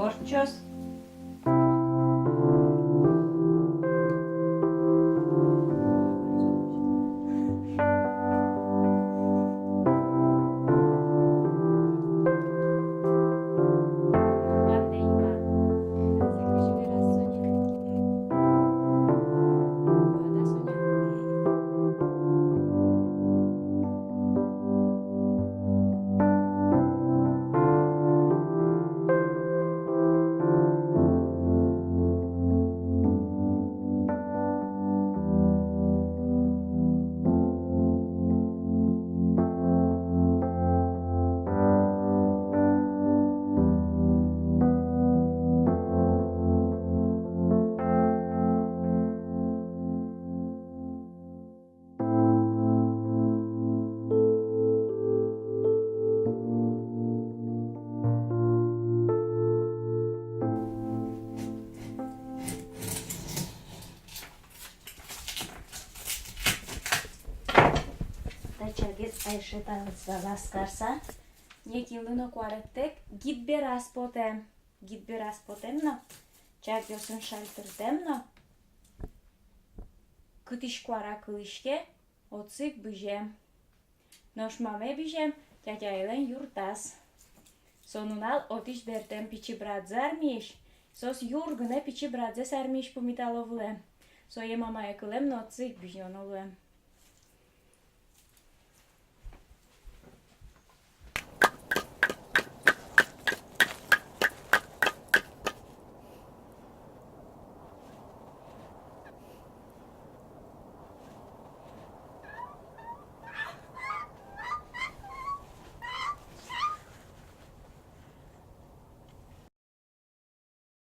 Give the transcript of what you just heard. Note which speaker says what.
Speaker 1: torchos. Çergez ayşetan zalastarsa neki lino kuaretek gitbe raspotem no çergözün şaltırtem no kıtiş kuara kılışke otsik büjem noşmame büjem tятяйлен yurtas sonunal otiş bertem piçi bradzarmiş sos yurgune piçi bradzes armiş pumitalovlem soye mama ekılem no otsik büjonolem